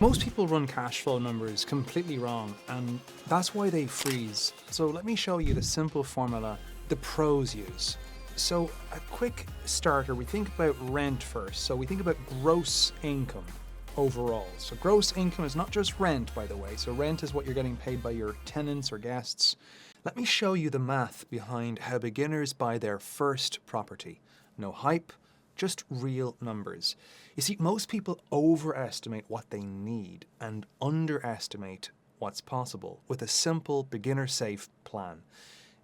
Most people run cash flow numbers completely wrong, and that's why they freeze. So let me show you the simple formula the pros use. So a quick starter, we think about rent first. So we think about gross income overall. So gross income is not just rent, by the way. So rent is what you're getting paid by your tenants or guests. Let me show you the math behind how beginners buy their first property. No hype, just real numbers. You see, most people overestimate what they need and underestimate what's possible with a simple beginner-safe plan.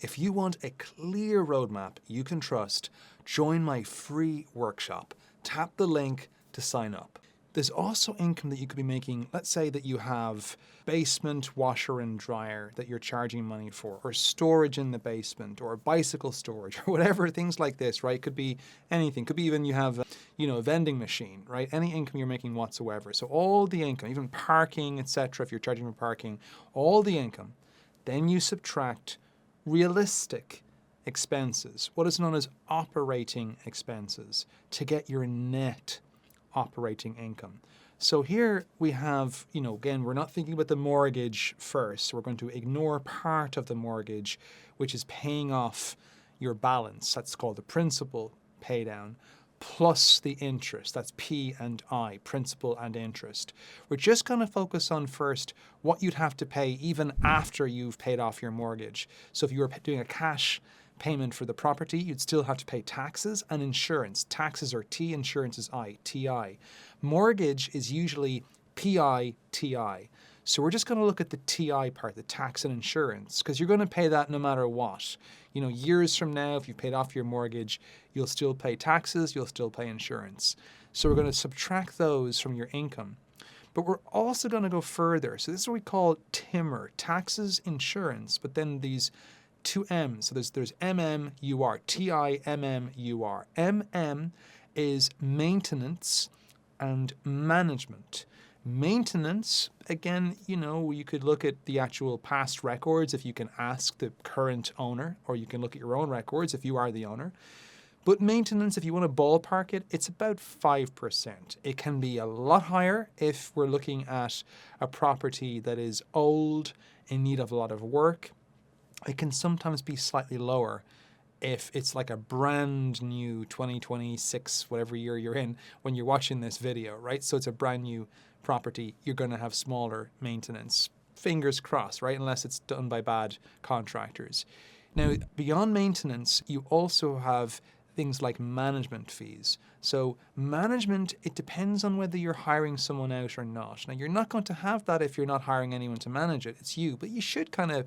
If you want a clear roadmap you can trust, join my free workshop. Tap the link to sign up. There's also income that you could be making. Let's say that you have basement washer and dryer that you're charging money for, or storage in the basement, or bicycle storage, or whatever, things like this, right? Could be anything. Could be even you have, a vending machine, right? Any income you're making whatsoever. So all the income, even parking, etc., if you're charging for parking, all the income, then you subtract realistic expenses, what is known as operating expenses, to get your net operating income. So here we have, again, we're not thinking about the mortgage first. So we're going to ignore part of the mortgage, which is paying off your balance. That's called the principal pay down, plus the interest. That's P and I, principal and interest. We're just going to focus on first what you'd have to pay even after you've paid off your mortgage. So if you were doing a cash payment for the property, you'd still have to pay taxes and insurance. Taxes are T, insurance is I, TI. Mortgage is usually PI, TI. So we're just going to look at the TI part, the tax and insurance, because you're going to pay that no matter what. Years from now, if you've paid off your mortgage, you'll still pay taxes, you'll still pay insurance. So we're going to subtract those from your income. But we're also going to go further. So this is what we call TIMM-UR, taxes, insurance, but then these two M's. So there's TIMM-UR, TIMM-UR. MM is maintenance and management. Maintenance, again, you could look at the actual past records if you can ask the current owner, or you can look at your own records if you are the owner. But maintenance, if you want to ballpark it, it's about 5%. It can be a lot higher if we're looking at a property that is old, in need of a lot of work. It can sometimes be slightly lower if it's like a brand new 2026, whatever year you're in, when you're watching this video, right? So it's a brand new property, you're going to have smaller maintenance. Fingers crossed, right? Unless it's done by bad contractors. Now, beyond maintenance, you also have things like management fees. So management, it depends on whether you're hiring someone out or not. Now, you're not going to have that if you're not hiring anyone to manage it. It's you, but you should kind of,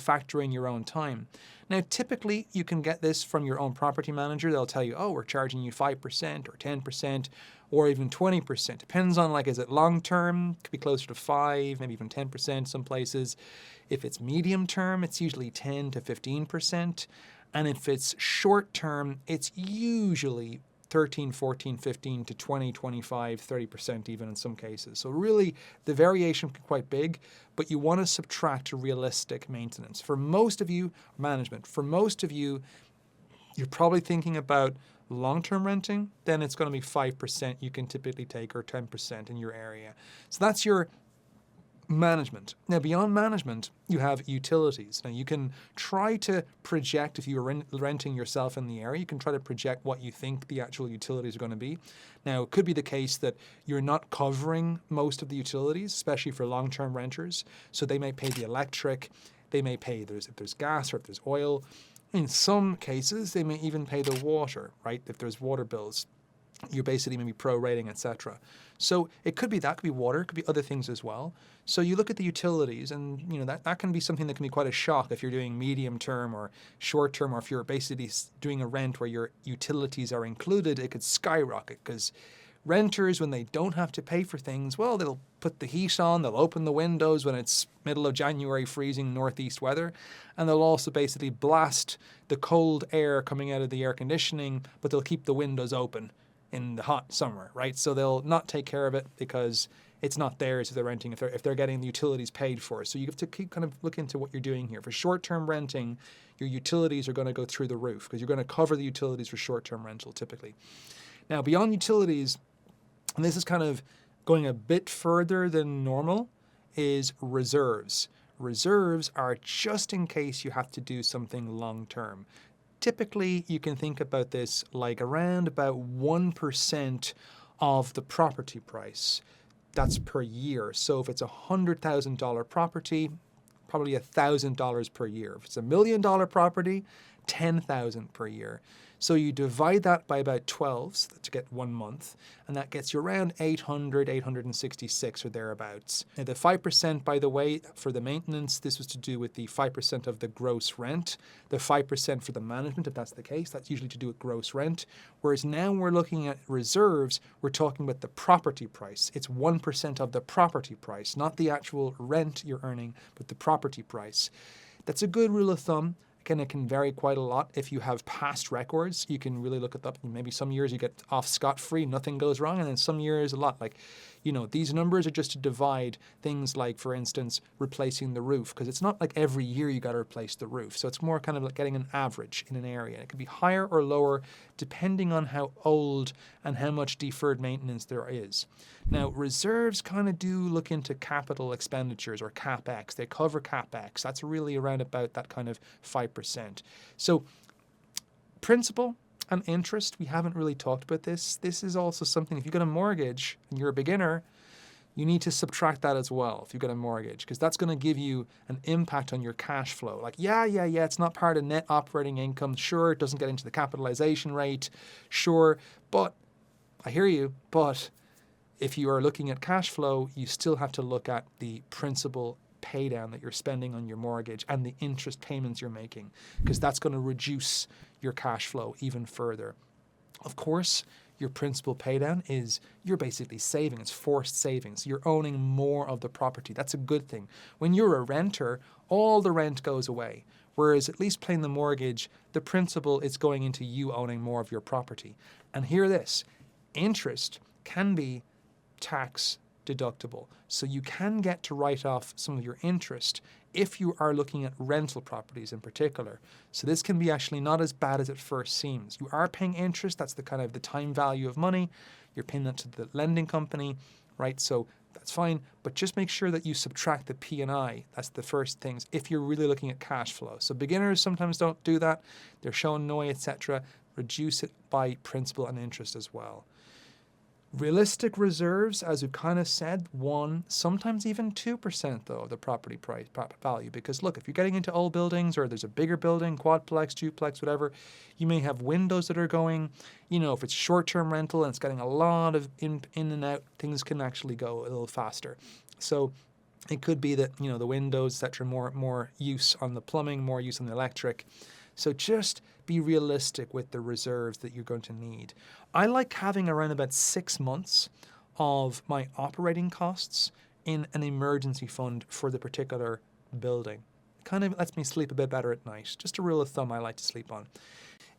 factor in your own time. Now, typically, you can get this from your own property manager. They'll tell you, oh, we're charging you 5% or 10% or even 20%. Depends on, is it long-term? Could be closer to 5, maybe even 10% some places. If it's medium-term, it's usually 10 to 15%. And if it's short term, it's usually 13, 14, 15 to 20, 25, 30% even in some cases. So really, the variation can be quite big, but you want to subtract realistic maintenance. For most of you, management. For most of you, you're probably thinking about long-term renting, then it's going to be 5% you can typically take, or 10% in your area. So that's your management. Now, beyond management, you have utilities. Now, you can try to project, if you were renting yourself in the area, you can try to project what you think the actual utilities are going to be. Now, it could be the case that you're not covering most of the utilities, especially for long-term renters. So they may pay the electric, they may pay if there's gas or if there's oil. In some cases, they may even pay the water, right? If there's water bills. You're basically maybe prorating, etc. So it could be that, could be water, it could be other things as well. So you look at the utilities, and that can be something that can be quite a shock if you're doing medium term or short term, or if you're basically doing a rent where your utilities are included, it could skyrocket because renters, when they don't have to pay for things, well, they'll put the heat on, they'll open the windows when it's middle of January, freezing northeast weather, and they'll also basically blast the cold air coming out of the air conditioning, but they'll keep the windows open in the hot summer, right? So they'll not take care of it because it's not theirs if they're renting, if they're getting the utilities paid for. So you have to keep kind of look into what you're doing here. For short-term renting, your utilities are going to go through the roof because you're going to cover the utilities for short-term rental typically. Now, beyond utilities, and this is kind of Going a bit further than normal is reserves. Reserves are just in case you have to do something long term. Typically, you can think about this like around about 1% of the property price. That's per year. So if it's a $100,000 property, probably $1,000 per year. If it's $1 million property, $10,000 per year. So you divide that by about 12 to get 1 month, and that gets you around 800, 866 or thereabouts. Now the 5%, by the way, for the maintenance, this was to do with the 5% of the gross rent. The 5% for the management, if that's the case, that's usually to do with gross rent. Whereas now we're looking at reserves, we're talking about the property price. It's 1% of the property price, not the actual rent you're earning, but the property price. That's a good rule of thumb. Again, it can vary quite a lot. If you have past records, you can really look it up. Maybe some years you get off scot-free, nothing goes wrong, and then some years a lot. Like, these numbers are just to divide things like, for instance, replacing the roof, because it's not like every year you got to replace the roof. So it's more kind of like getting an average in an area. It could be higher or lower depending on how old and how much deferred maintenance there is. Now, reserves kind of do look into capital expenditures or CapEx. They cover CapEx. That's really around about that kind of 5%. So principal and interest, we haven't really talked about this. This is also something, if you've got a mortgage and you're a beginner, you need to subtract that as well if you've got a mortgage, because that's going to give you an impact on your cash flow. Like, yeah, it's not part of net operating income. Sure, it doesn't get into the capitalization rate. Sure, but I hear you, but if you are looking at cash flow, you still have to look at the principal pay down that you're spending on your mortgage and the interest payments you're making, because that's going to reduce your cash flow even further. Of course, your principal pay down is you're basically saving. It's forced savings. You're owning more of the property. That's a good thing. When you're a renter, all the rent goes away. Whereas at least paying the mortgage, the principal is going into you owning more of your property. And hear this, interest can be tax deductible. So you can get to write off some of your interest if you are looking at rental properties in particular. So this can be actually not as bad as it first seems. You are paying interest, that's the kind of the time value of money. You're paying that to the lending company, right? So that's fine, but just make sure that you subtract the P&I. That's the first things if you're really looking at cash flow. So beginners sometimes don't do that. They're showing NOI, etc. Reduce it by principal and interest as well. Realistic reserves, as we kind of said, 1, sometimes even 2% though of the property price value. Because look, if you're getting into old buildings or there's a bigger building, quadplex, duplex, whatever, you may have windows that are going, if it's short-term rental and it's getting a lot of in and out, things can actually go a little faster. So it could be that, the windows, etc., more use on the plumbing, more use on the electric. So just be realistic with the reserves that you're going to need. I like having around about 6 months of my operating costs in an emergency fund for the particular building. It kind of lets me sleep a bit better at night. Just a rule of thumb I like to sleep on.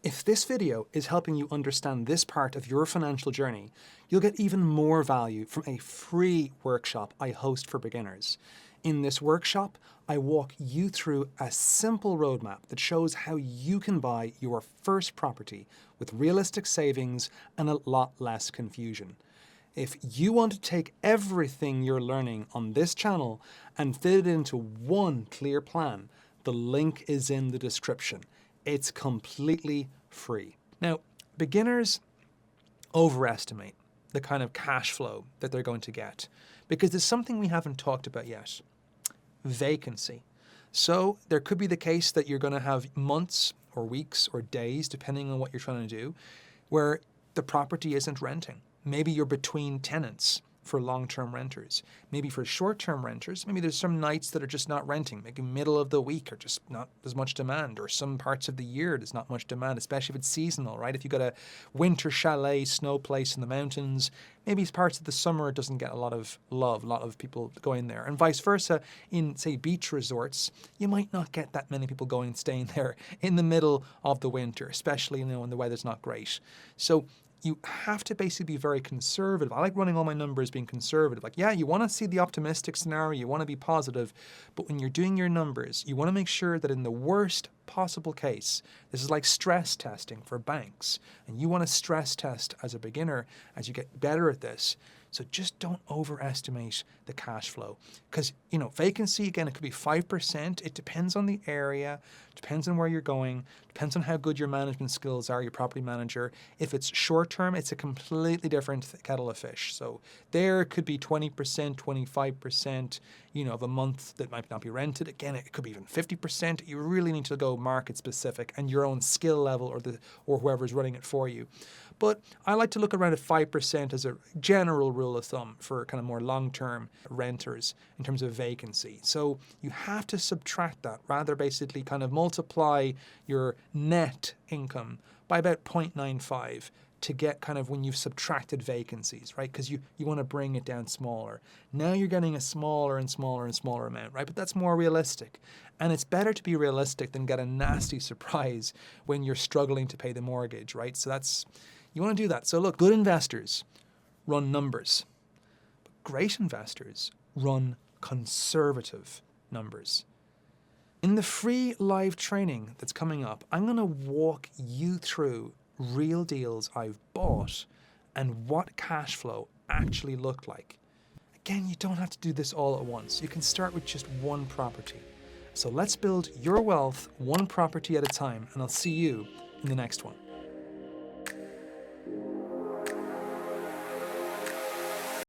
If this video is helping you understand this part of your financial journey, you'll get even more value from a free workshop I host for beginners. In this workshop, I walk you through a simple roadmap that shows how you can buy your first property with realistic savings and a lot less confusion. If you want to take everything you're learning on this channel and fit it into one clear plan, the link is in the description. It's completely free. Now, beginners overestimate the kind of cash flow that they're going to get because there's something we haven't talked about yet. Vacancy. So there could be the case that you're going to have months or weeks or days, depending on what you're trying to do, where the property isn't renting. Maybe you're between tenants for long-term renters. Maybe for short-term renters, maybe there's some nights that are just not renting, maybe middle of the week or just not as much demand, or some parts of the year there's not much demand, especially if it's seasonal, right? If you've got a winter chalet, snow place in the mountains, maybe parts of the summer it doesn't get a lot of love, a lot of people going there. And vice versa, in, say, beach resorts, you might not get that many people going and staying there in the middle of the winter, especially, when the weather's not great. So you have to basically be very conservative. I like running all my numbers being conservative. Like, yeah, you want to see the optimistic scenario, you want to be positive, but when you're doing your numbers, you want to make sure that in the worst possible case, this is like stress testing for banks, and you want to stress test as a beginner as you get better at this. So just don't overestimate the cash flow, because, you know, vacancy, again, it could be 5%. It depends on the area, depends on where you're going, depends on how good your management skills are, your property manager. If it's short term, it's a completely different kettle of fish. So there it could be 20%, 25%, you know, of a month that might not be rented. Again, it could be even 50%. You really need to go market specific and your own skill level, or whoever's running it for you. But I like to look around at 5% as a general rule of thumb for kind of more long-term renters in terms of vacancy. So you have to subtract that, rather basically kind of multiply your net income by about 0.95 to get kind of when you've subtracted vacancies, right? Because you want to bring it down smaller. Now you're getting a smaller and smaller and smaller amount, right? But that's more realistic. And it's better to be realistic than get a nasty surprise when you're struggling to pay the mortgage, right? So you want to do that. So look, good investors run numbers. But great investors run conservative numbers. In the free live training that's coming up, I'm going to walk you through real deals I've bought and what cash flow actually looked like. Again, you don't have to do this all at once. You can start with just one property. So let's build your wealth one property at a time, and I'll see you in the next one.